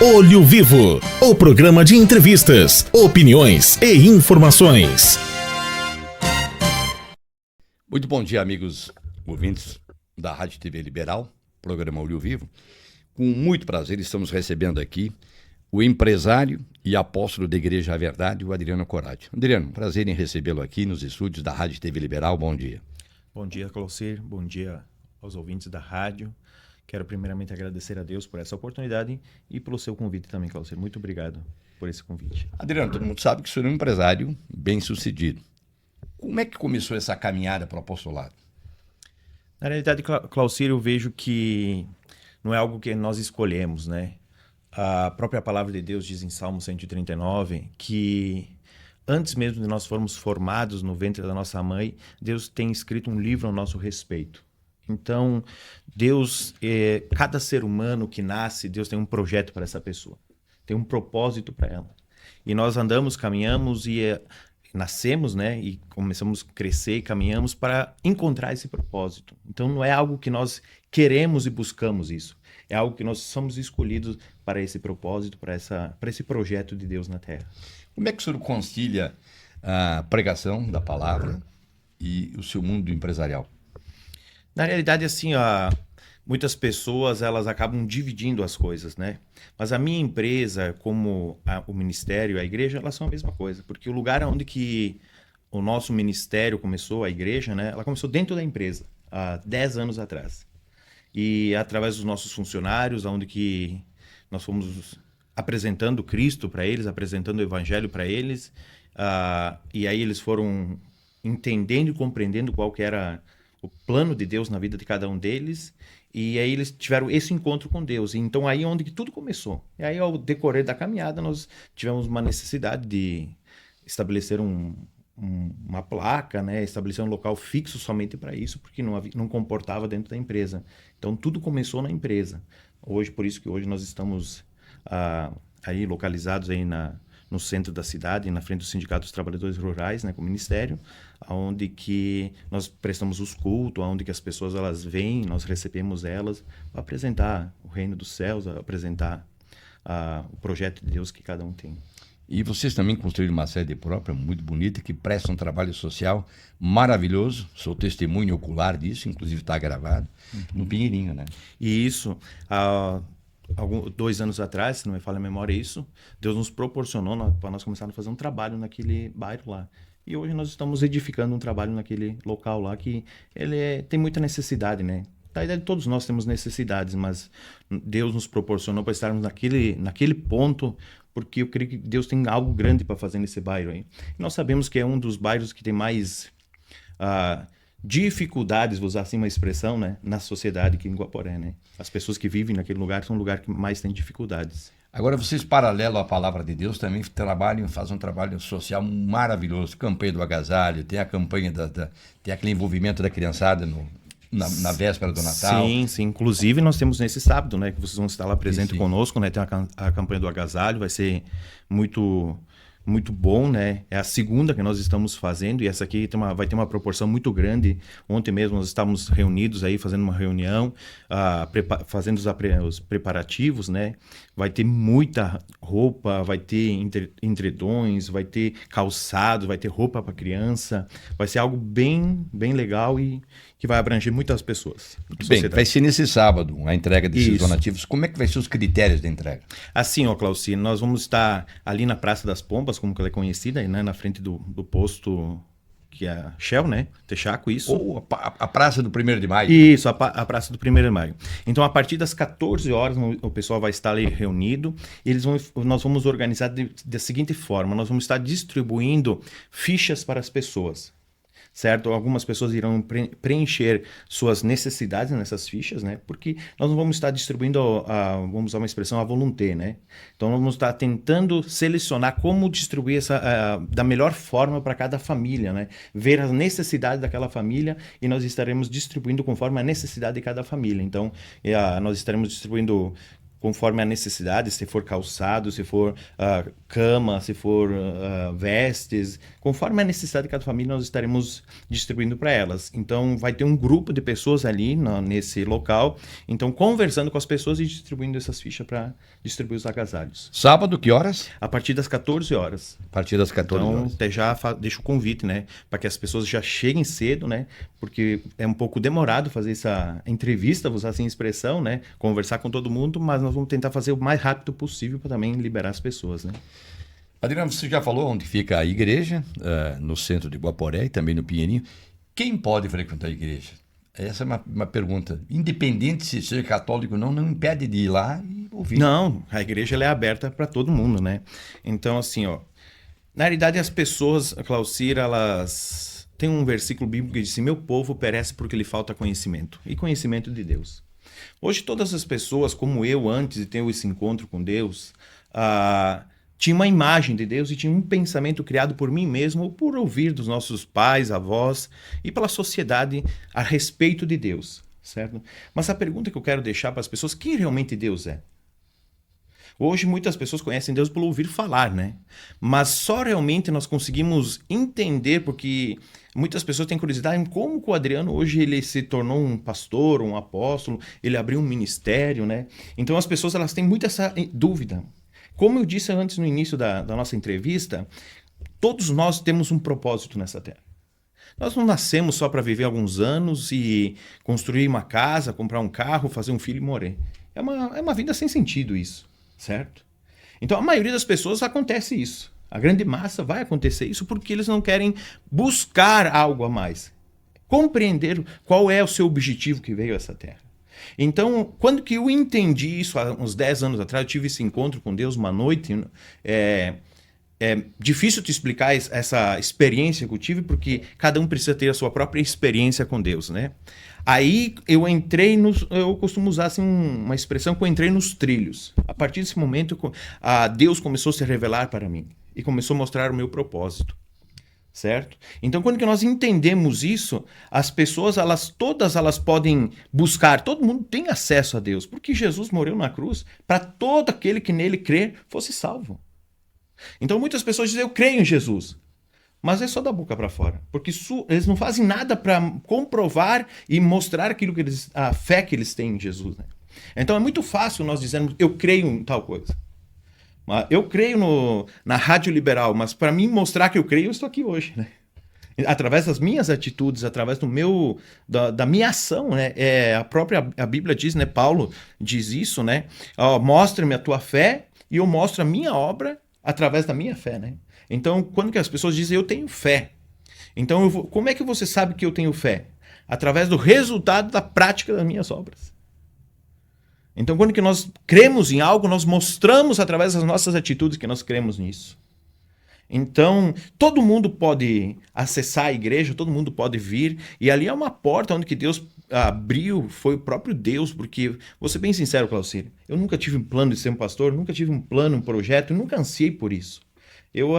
Olho Vivo, o programa de entrevistas, opiniões e informações. Muito bom dia, amigos ouvintes da Rádio TV Liberal, programa Olho Vivo. Com muito prazer estamos recebendo aqui o empresário e apóstolo da Igreja A Verdade, o Adriano Corradi. Adriano, prazer em recebê-lo aqui nos estúdios da Rádio TV Liberal. Bom dia. Bom dia, Claucir. Bom dia aos ouvintes da rádio. Quero primeiramente agradecer a Deus por essa oportunidade e pelo seu convite também, Claucir. Muito obrigado por esse convite. Adriano, todo mundo sabe que o senhor é um empresário bem-sucedido. Como é que começou essa caminhada para o apostolado? Na realidade, Claucir, eu vejo que não é algo que nós escolhemos, né? A própria palavra de Deus diz em Salmo 139 que antes mesmo de nós formos formados no ventre da nossa mãe, Deus tem escrito um livro ao nosso respeito. Então, Deus, cada ser humano que nasce, Deus tem um projeto para essa pessoa, tem um propósito para ela. E nós andamos, caminhamos e nascemos, né? E começamos a crescer e caminhamos para encontrar esse propósito. Então, não é algo que nós queremos e buscamos isso. É algo que nós somos escolhidos para esse propósito, para esse projeto de Deus na Terra. Como é que o senhor concilia a pregação da palavra e o seu mundo empresarial? Na realidade, assim, muitas pessoas elas acabam dividindo as coisas, né? Mas a minha empresa, como o ministério, a igreja, elas são a mesma coisa. Porque o lugar onde que o nosso ministério começou, a igreja, né? Ela começou dentro da empresa, há 10 anos atrás. E através dos nossos funcionários, onde que nós fomos apresentando Cristo para eles, apresentando o Evangelho para eles, e aí eles foram entendendo e compreendendo qual que era o plano de Deus na vida de cada um deles, e aí eles tiveram esse encontro com Deus. E então aí é onde que tudo começou. E aí ao decorrer da caminhada nós tivemos uma necessidade de estabelecer uma placa, né? Estabelecer um local fixo somente para isso, porque não comportava dentro da empresa. Então tudo começou na empresa. Por isso que hoje nós estamos aí localizados aí no centro da cidade, na frente do Sindicato dos Trabalhadores Rurais, né, com o Ministério, onde que nós prestamos os cultos, onde que as pessoas elas vêm, nós recebemos elas para apresentar o reino dos céus, apresentar o projeto de Deus que cada um tem. E vocês também construíram uma sede própria, muito bonita, que presta um trabalho social maravilhoso. Sou testemunho ocular disso, inclusive está gravado, no Pinheirinho, né? E isso, 2 anos atrás, se não me falha a memória isso, Deus nos proporcionou para nós começarmos a fazer um trabalho naquele bairro lá. E hoje nós estamos edificando um trabalho naquele local lá que ele tem muita necessidade, né? Na verdade, todos nós temos necessidades, mas Deus nos proporcionou para estarmos naquele ponto, porque eu creio que Deus tem algo grande para fazer nesse bairro aí. E nós sabemos que é um dos bairros que tem mais dificuldades, vou usar assim uma expressão, né, na sociedade aqui em Guaporé, né? As pessoas que vivem naquele lugar são o lugar que mais tem dificuldades. Agora, vocês, paralelo à palavra de Deus, também fazem um trabalho social maravilhoso. Campanha do agasalho, tem a campanha tem aquele envolvimento da criançada na véspera do Natal. Sim, sim. Inclusive, nós temos nesse sábado, né, que vocês vão estar lá presente conosco, né? Tem a campanha do agasalho, vai ser muito bom, né? É a segunda que nós estamos fazendo e essa aqui vai ter uma proporção muito grande. Ontem mesmo nós estávamos reunidos aí, fazendo uma reunião, fazendo os preparativos, né? Vai ter muita roupa, vai ter entredões, vai ter calçado, vai ter roupa para criança. Vai ser algo bem, bem legal e que vai abranger muitas pessoas. Bem, vai ser nesse sábado a entrega desses donativos. Como é que vai ser os critérios da entrega? Assim, Clauci, nós vamos estar ali na Praça das Pompas, como que ela é conhecida, né? Na frente do posto que é a Shell, né? Texaco, isso. Ou a Praça do 1º de Maio. Isso, a Praça do 1º de Maio. Então, a partir das 14 horas, o pessoal vai estar ali reunido. Nós vamos organizar da seguinte forma. Nós vamos estar distribuindo fichas para as pessoas. Certo? Algumas pessoas irão preencher suas necessidades nessas fichas, né? Porque nós não vamos estar distribuindo, vamos usar uma expressão, à volonté, né? Então, nós vamos estar tentando selecionar como distribuir da melhor forma para cada família, né? Ver as necessidades daquela família e nós estaremos distribuindo conforme a necessidade de cada família. Então, nós estaremos distribuindo conforme a necessidade, se for calçado, se for cama, se for vestes, conforme a necessidade de cada família, nós estaremos distribuindo para elas. Então, vai ter um grupo de pessoas ali nesse local, então conversando com as pessoas e distribuindo essas fichas para distribuir os agasalhos. Sábado, que horas? A partir das 14 horas. A partir das 14 Então, horas. até já deixo o convite, né? Para que as pessoas já cheguem cedo, né? Porque é um pouco demorado fazer essa entrevista, vou usar assim a expressão, né? Conversar com todo mundo, mas nós vamos tentar fazer o mais rápido possível para também liberar as pessoas, né? Adriano, você já falou onde fica a igreja, no centro de Guaporé e também no Pinheirinho. Quem pode frequentar a igreja? Essa é uma pergunta. Independente se ser católico ou não impede de ir lá e ouvir. Não, a igreja ela é aberta para todo mundo, né? Então, assim, ó, na realidade as pessoas, Claucira, elas têm um versículo bíblico que diz assim, meu povo perece porque lhe falta conhecimento, e conhecimento de Deus. Hoje todas as pessoas, como eu, antes de ter esse encontro com Deus, tinha uma imagem de Deus e tinha um pensamento criado por mim mesmo ou por ouvir dos nossos pais, avós e pela sociedade a respeito de Deus, certo? Mas a pergunta que eu quero deixar para as pessoas, quem realmente Deus é? Hoje muitas pessoas conhecem Deus pelo ouvir falar, né? Mas só realmente nós conseguimos entender, porque muitas pessoas têm curiosidade em como o Adriano hoje ele se tornou um pastor, um apóstolo, ele abriu um ministério, né? Então as pessoas elas têm muita essa dúvida. Como eu disse antes no início da nossa entrevista, todos nós temos um propósito nessa terra. Nós não nascemos só para viver alguns anos e construir uma casa, comprar um carro, fazer um filho e morrer. É uma vida sem sentido isso, certo? Então a maioria das pessoas acontece isso. A grande massa vai acontecer isso porque eles não querem buscar algo a mais. Compreender qual é o seu objetivo que veio a essa terra. Então, quando que eu entendi isso, há uns 10 anos atrás, eu tive esse encontro com Deus uma noite, é difícil te explicar essa experiência que eu tive, porque cada um precisa ter a sua própria experiência com Deus, né? Aí eu entrei eu costumo usar assim, uma expressão que eu entrei nos trilhos. A partir desse momento, Deus começou a se revelar para mim e começou a mostrar o meu propósito. Certo? Então, quando que nós entendemos isso, as pessoas, todas elas podem buscar, todo mundo tem acesso a Deus, porque Jesus morreu na cruz para todo aquele que nele crer fosse salvo. Então, muitas pessoas dizem, eu creio em Jesus, mas é só da boca para fora, porque eles não fazem nada para comprovar e mostrar aquilo que a fé que eles têm em Jesus. Né? Então, é muito fácil nós dizermos, eu creio em tal coisa. Eu creio na Rádio Liberal, mas para mim mostrar que eu creio, eu estou aqui hoje, né? Através das minhas atitudes, através da minha ação, né? A Bíblia diz, né? Paulo diz isso, né? Mostra-me a tua fé e eu mostro a minha obra através da minha fé, né? Então, quando que as pessoas dizem eu tenho fé, então como é que você sabe que eu tenho fé? Através do resultado da prática das minhas obras. Então, quando que nós cremos em algo, nós mostramos através das nossas atitudes que nós cremos nisso. Então, todo mundo pode acessar a igreja, todo mundo pode vir, e ali é uma porta onde que Deus abriu, foi o próprio Deus, porque, vou ser bem sincero, Claucírio, eu nunca tive um plano de ser um pastor, nunca tive um plano, um projeto, nunca ansiei por isso. Eu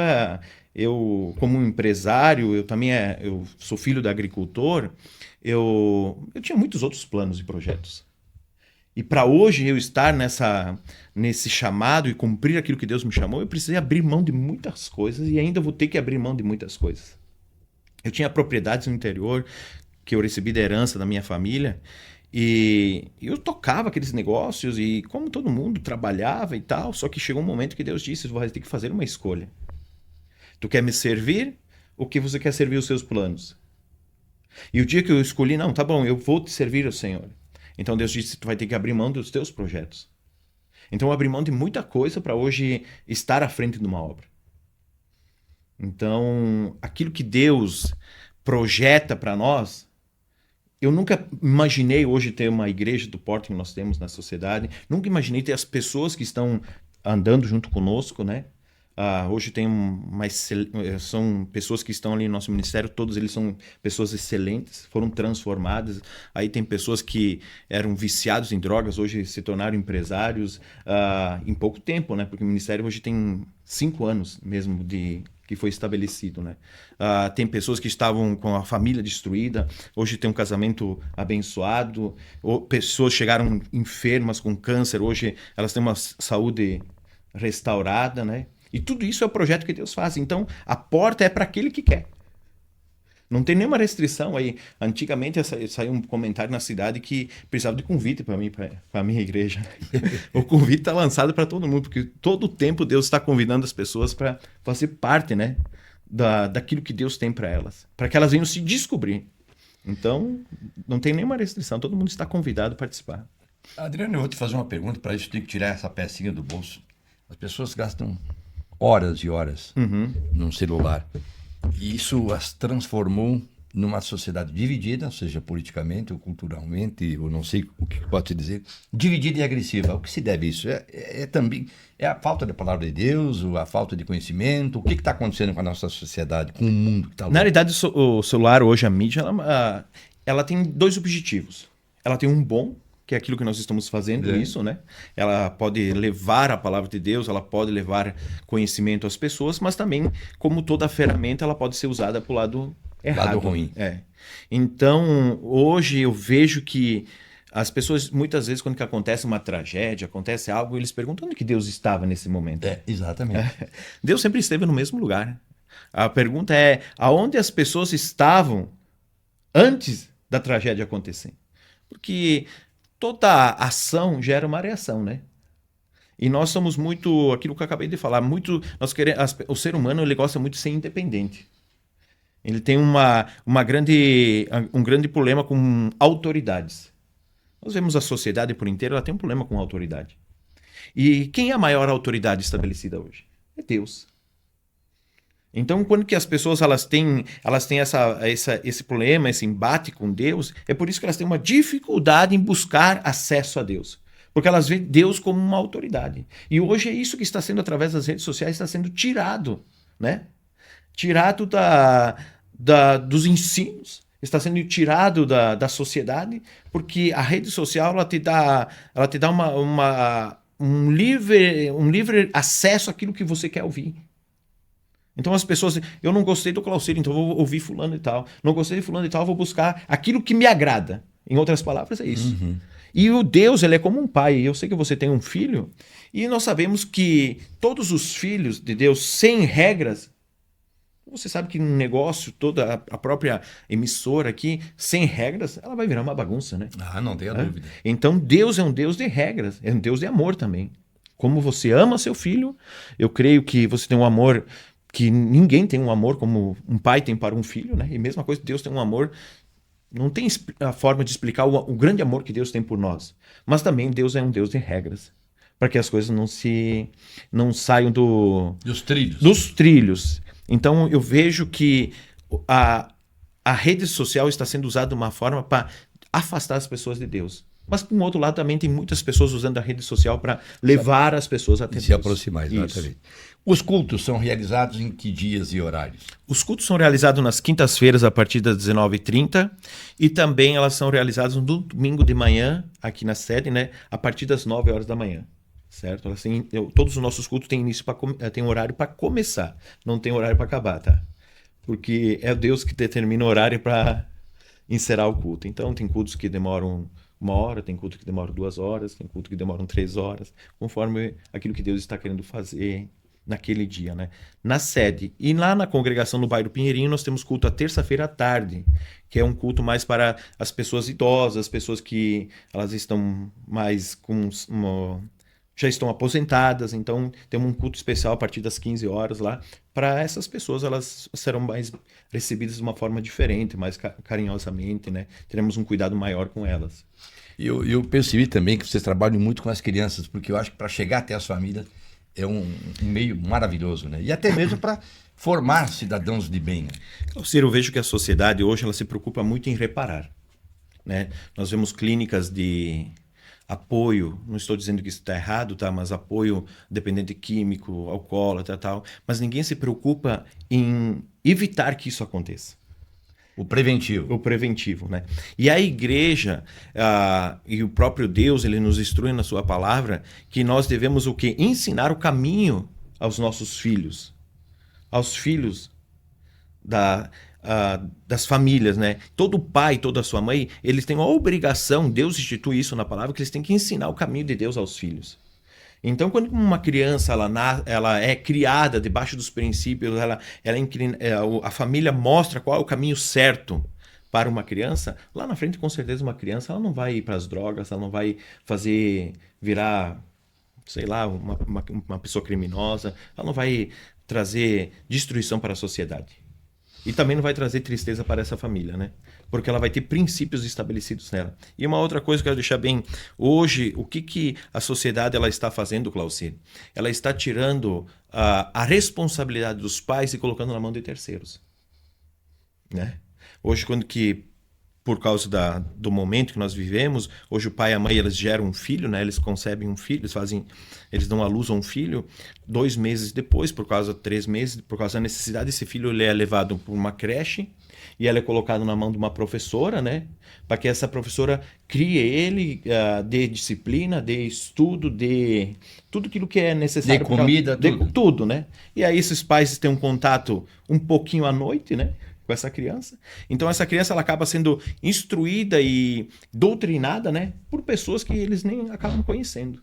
como um empresário, eu sou filho de agricultor, eu tinha muitos outros planos e projetos. E para hoje eu estar nesse chamado e cumprir aquilo que Deus me chamou, eu precisei abrir mão de muitas coisas e ainda vou ter que abrir mão de muitas coisas. Eu tinha propriedades no interior que eu recebi da herança da minha família e eu tocava aqueles negócios e como todo mundo trabalhava e tal, só que chegou um momento que Deus disse, você vai ter que fazer uma escolha. Tu quer me servir ou que você quer servir os seus planos? E o dia que eu escolhi, não, tá bom, eu vou te servir ao Senhor. Então Deus disse, tu vai ter que abrir mão dos teus projetos. Então eu abri mão de muita coisa para hoje estar à frente de uma obra. Então, aquilo que Deus projeta para nós, eu nunca imaginei hoje ter uma igreja do porte que nós temos na sociedade, nunca imaginei ter as pessoas que estão andando junto conosco, né? Hoje tem são pessoas que estão ali no nosso ministério, todos eles são pessoas excelentes, foram transformadas. Aí tem pessoas que eram viciados em drogas, hoje se tornaram empresários em pouco tempo, né? Porque o ministério hoje tem 5 anos mesmo de que foi estabelecido, né? Tem pessoas que estavam com a família destruída, hoje tem um casamento abençoado, ou pessoas chegaram enfermas com câncer, hoje elas têm uma saúde restaurada, né? E tudo isso é o projeto que Deus faz. Então, a porta é para aquele que quer. Não tem nenhuma restrição aí. Antigamente saiu um comentário na cidade que precisava de convite para mim, para a minha igreja. O convite está lançado para todo mundo, porque todo o tempo Deus está convidando as pessoas para fazer parte, né, daquilo que Deus tem para elas, para que elas venham se descobrir. Então, não tem nenhuma restrição, todo mundo está convidado a participar. Adriano, eu vou te fazer uma pergunta, para isso tem que tirar essa pecinha do bolso. As pessoas gastam horas e horas num celular. E isso as transformou numa sociedade dividida, seja politicamente ou culturalmente, ou não sei o que pode se dizer, dividida e agressiva. O que se deve a isso? Também a falta da palavra de Deus, ou a falta de conhecimento? O que está acontecendo com a nossa sociedade, com o mundo que está lá? Na realidade, o celular hoje, a mídia, ela tem dois objetivos. Ela tem um bom, que é aquilo que nós estamos fazendo, isso, né? Ela pode levar a palavra de Deus, ela pode levar conhecimento às pessoas, mas também, como toda ferramenta, ela pode ser usada para o lado errado. Lado ruim. Então, hoje eu vejo que as pessoas, muitas vezes, quando que acontece uma tragédia, acontece algo, eles perguntam onde que Deus estava nesse momento. Exatamente. Deus sempre esteve no mesmo lugar. A pergunta é, aonde as pessoas estavam antes da tragédia acontecer? Porque toda ação gera uma reação, né? E nós somos muito, aquilo que eu acabei de falar, o ser humano ele gosta muito de ser independente. Ele tem um grande problema com autoridades. Nós vemos a sociedade por inteiro, ela tem um problema com autoridade. E quem é a maior autoridade estabelecida hoje? É Deus. Então, quando que as pessoas elas têm esse problema, esse embate com Deus, é por isso que elas têm uma dificuldade em buscar acesso a Deus. Porque elas veem Deus como uma autoridade. E hoje é isso que está sendo, através das redes sociais, está sendo tirado, né? Tirado dos ensinos, está sendo tirado da sociedade, porque a rede social ela te dá um livre acesso àquilo que você quer ouvir. Então as pessoas, eu não gostei do Claucílio, então vou ouvir fulano e tal. Não gostei de fulano e tal, vou buscar aquilo que me agrada. Em outras palavras, é isso. E o Deus, ele é como um pai. Eu sei que você tem um filho, e nós sabemos que todos os filhos de Deus, sem regras, você sabe que um negócio, toda a própria emissora aqui, sem regras, ela vai virar uma bagunça, né? Não tenha dúvida. Então Deus é um Deus de regras, é um Deus de amor também. Como você ama seu filho, eu creio que você tem um amor que ninguém tem um amor como um pai tem para um filho, né? E mesma coisa, Deus tem um amor, não tem a forma de explicar o grande amor que Deus tem por nós. Mas também Deus é um Deus de regras, para que as coisas não saiam dos trilhos. Então eu vejo que a rede social está sendo usada de uma forma para afastar as pessoas de Deus. Mas, por um outro lado, também tem muitas pessoas usando a rede social para levar as pessoas até Deus. Se aproximar, exatamente. Os cultos são realizados em que dias e horários? Os cultos são realizados nas quintas-feiras, a partir das 19h30, e também elas são realizadas no domingo de manhã, aqui na sede, né, a partir das 9 horas da manhã. Certo? Assim, todos os nossos cultos têm tem horário para começar, não tem horário para acabar, tá? Porque é Deus que determina o horário para encerrar o culto. Então, tem cultos que demoram 1 hora, tem culto que demora 2 horas, tem culto que demoram 3 horas, conforme aquilo que Deus está querendo fazer naquele dia, né? Na sede. E lá na congregação no bairro Pinheirinho, nós temos culto à terça-feira à tarde, que é um culto mais para as pessoas idosas, as pessoas que elas estão mais já estão aposentadas, então temos um culto especial a partir das 15 horas lá. Para essas pessoas, elas serão mais recebidas de uma forma diferente, mais carinhosamente, né? Teremos um cuidado maior com elas. Eu percebi também que vocês trabalham muito com as crianças, porque eu acho que para chegar até as famílias é um meio maravilhoso, né? E até mesmo para formar cidadãos de bem. Né? Eu vejo que a sociedade hoje ela se preocupa muito em reparar, né? Nós vemos clínicas de apoio, não estou dizendo que isso está errado, tá? Mas apoio dependente químico, alcoólatra, tal. Mas ninguém se preocupa em evitar que isso aconteça. O preventivo. O preventivo, né? E a igreja e o próprio Deus, ele nos instrui na sua palavra que nós devemos o quê? Ensinar o caminho aos nossos filhos. aos filhos das famílias, né? Todo pai, toda sua mãe, eles têm uma obrigação, Deus institui isso na palavra, que eles têm que ensinar o caminho de Deus aos filhos. Então, quando uma criança ela é criada debaixo dos princípios, a família mostra qual é o caminho certo para uma criança, lá na frente, com certeza, uma criança ela não vai ir para as drogas, ela não vai virar, sei lá, uma pessoa criminosa, ela não vai trazer destruição para a sociedade. E também não vai trazer tristeza para essa família, né? Porque ela vai ter princípios estabelecidos nela. E uma outra coisa que eu quero deixar bem, hoje, o que a sociedade ela está fazendo, Claucir? Ela está tirando a responsabilidade dos pais e colocando na mão de terceiros. Né? Hoje, por causa do momento que nós vivemos, hoje o pai e a mãe eles geram um filho, né? Eles concebem um filho, eles dão à luz a um filho. 2 meses depois, 3 meses, por causa da necessidade, esse filho ele é levado para uma creche e ele é colocado na mão de uma professora, né? Para que essa professora crie ele, dê disciplina, dê estudo, dê tudo aquilo que é necessário. Dê comida, tudo, né? E aí esses pais têm um contato um pouquinho à noite, né? Com essa criança. Então essa criança ela acaba sendo instruída e doutrinada, né, por pessoas que eles nem acabam conhecendo.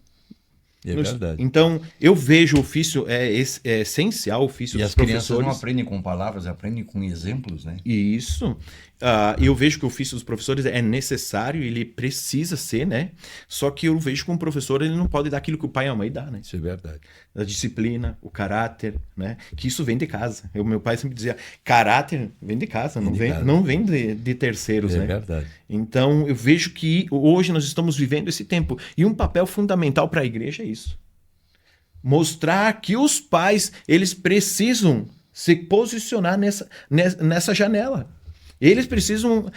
É verdade. Então eu vejo o ofício é essencial, o ofício dos professores. E as crianças não aprendem com palavras, aprendem com exemplos, né? Isso. Eu vejo que o ofício dos professores é necessário, ele precisa ser, né? Só que eu vejo que um professor ele não pode dar aquilo que o pai e a mãe dá, né? Isso é verdade. A disciplina, o caráter, né? Que isso vem de casa. Meu pai sempre dizia, caráter vem de casa, não vem de terceiros, né? É verdade. Então eu vejo que hoje nós estamos vivendo esse tempo. E um papel fundamental para a igreja é isso. Mostrar que os pais, eles precisam se posicionar nessa janela. Eles precisam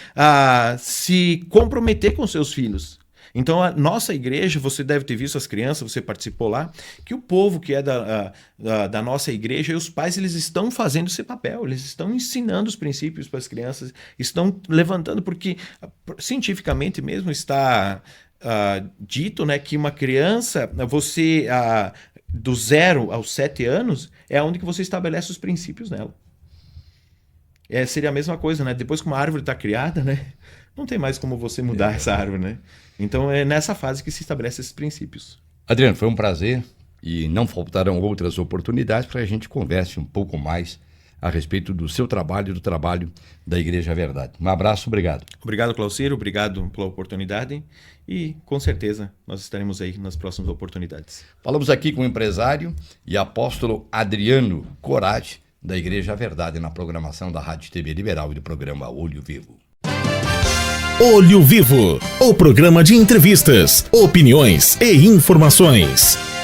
se comprometer com seus filhos. Então, a nossa igreja, você deve ter visto as crianças, você participou lá, que o povo que é da nossa igreja e os pais, eles estão fazendo esse papel, eles estão ensinando os princípios para as crianças, estão levantando, porque cientificamente mesmo está dito, né, que uma criança, você, do 0 aos 7 anos, é onde que você estabelece os princípios nela. Seria a mesma coisa, né? Depois que uma árvore está criada, né? Não tem mais como você mudar essa árvore, né? Então é nessa fase que se estabelecem esses princípios. Adriano, foi um prazer e não faltarão outras oportunidades para a gente converse um pouco mais a respeito do seu trabalho e do trabalho da Igreja Verdade. Um abraço, obrigado. Obrigado, Claucir, obrigado pela oportunidade e com certeza nós estaremos aí nas próximas oportunidades. Falamos aqui com o empresário e apóstolo Adriano Corage, da Igreja Verdade, na programação da Rádio TV Liberal e do programa Olho Vivo. Olho Vivo, o programa de entrevistas, opiniões e informações.